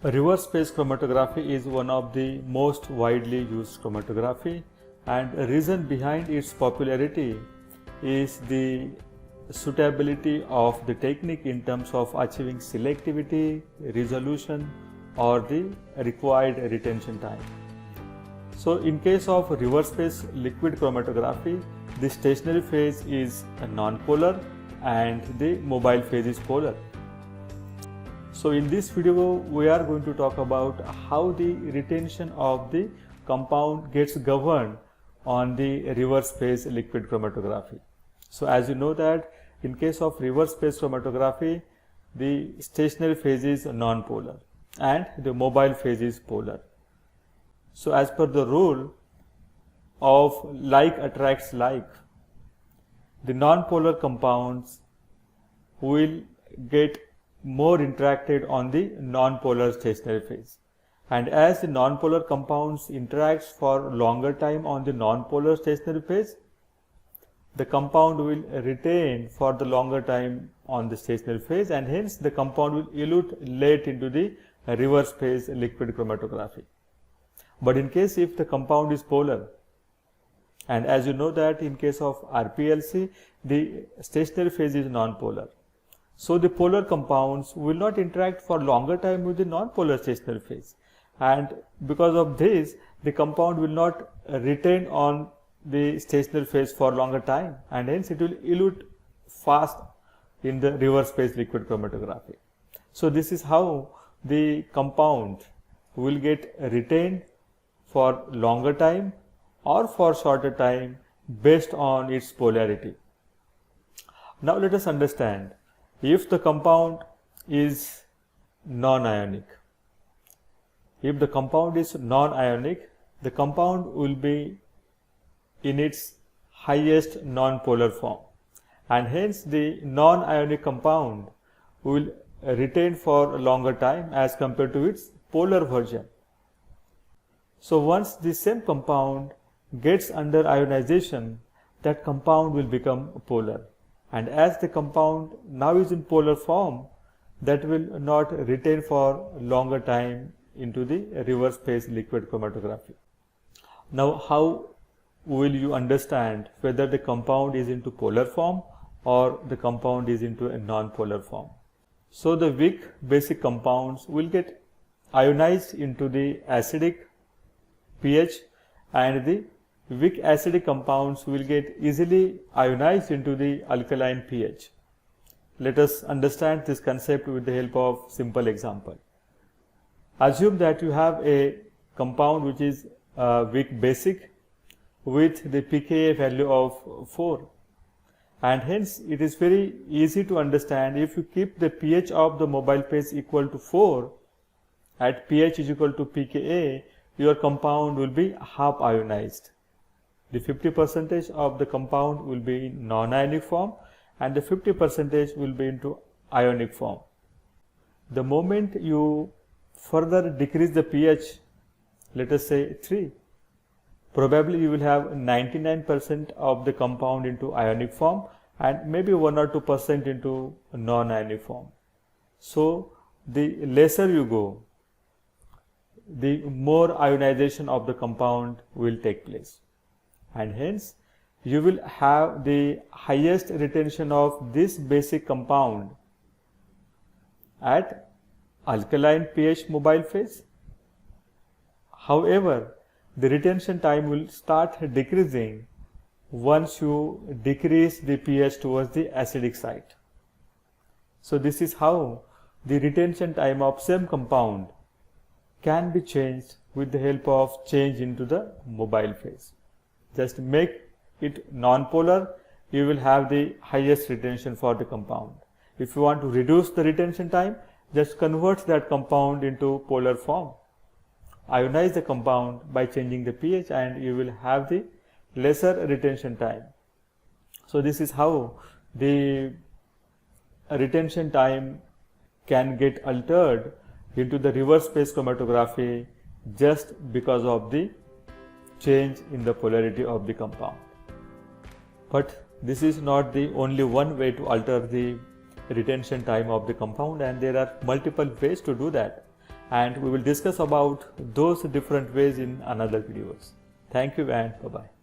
Reverse phase chromatography is one of the most widely used chromatography, and the reason behind its popularity is the suitability of the technique in terms of achieving selectivity, resolution, or the required retention time. So in case of reverse phase liquid chromatography, the stationary phase is non-polar and the mobile phase is polar. So in this video, we are going to talk about how the retention of the compound gets governed on the reverse phase liquid chromatography. So as you know that in case of reverse phase chromatography, the stationary phase is non-polar and the mobile phase is polar. So as per the rule of like attracts like, the non-polar compounds will get more interacted on the non-polar stationary phase, and as the non-polar compounds interacts for longer time on the non-polar stationary phase, the compound will retain for the longer time on the stationary phase, and hence the compound will elute late into the reverse phase liquid chromatography. But in case if the compound is polar, and as you know that in case of RPLC, the stationary phase is non-polar. So the polar compounds will not interact for longer time with the non-polar stationary phase, and because of this the compound will not retain on the stationary phase for longer time, and hence it will elute fast in the reverse phase liquid chromatography. So this is how the compound will get retained for longer time or for shorter time based on its polarity. Now let us understand, if the compound is non-ionic. If the compound is non-ionic, the compound will be in its highest non-polar form, and hence the non-ionic compound will retain for a longer time as compared to its polar version. So once the same compound gets under ionization, that compound will become polar. And as the compound now is in polar form, that will not retain for longer time into the reverse phase liquid chromatography. Now how will you understand whether the compound is into polar form or the compound is into a non-polar form? So the weak basic compounds will get ionized into the acidic pH, and the weak acidic compounds will get easily ionized into the alkaline pH. Let us understand this concept with the help of simple example. Assume that you have a compound which is weak basic with the pKa value of 4, and hence it is very easy to understand, if you keep the pH of the mobile phase equal to 4 at pH is equal to pKa, your compound will be half ionized. The 50% of the compound will be in non-ionic form and the 50% will be into ionic form. The moment you further decrease the pH, let us say 3, probably you will have 99% of the compound into ionic form and maybe 1 or 2% into non-ionic form. So the lesser you go, the more ionization of the compound will take place, and hence you will have the highest retention of this basic compound at alkaline pH mobile phase. However, the retention time will start decreasing once you decrease the pH towards the acidic side. So this is how the retention time of same compound can be changed with the help of change into the mobile phase. Just make it non-polar, you will have the highest retention for the compound. If you want to reduce the retention time, just convert that compound into polar form. Ionize the compound by changing the pH and you will have the lesser retention time. So this is how the retention time can get altered into the reverse phase chromatography just because of the change in the polarity of the compound. But this is not the only one way to alter the retention time of the compound, and there are multiple ways to do that. and we will discuss about those different ways in another videos. Thank you and bye bye.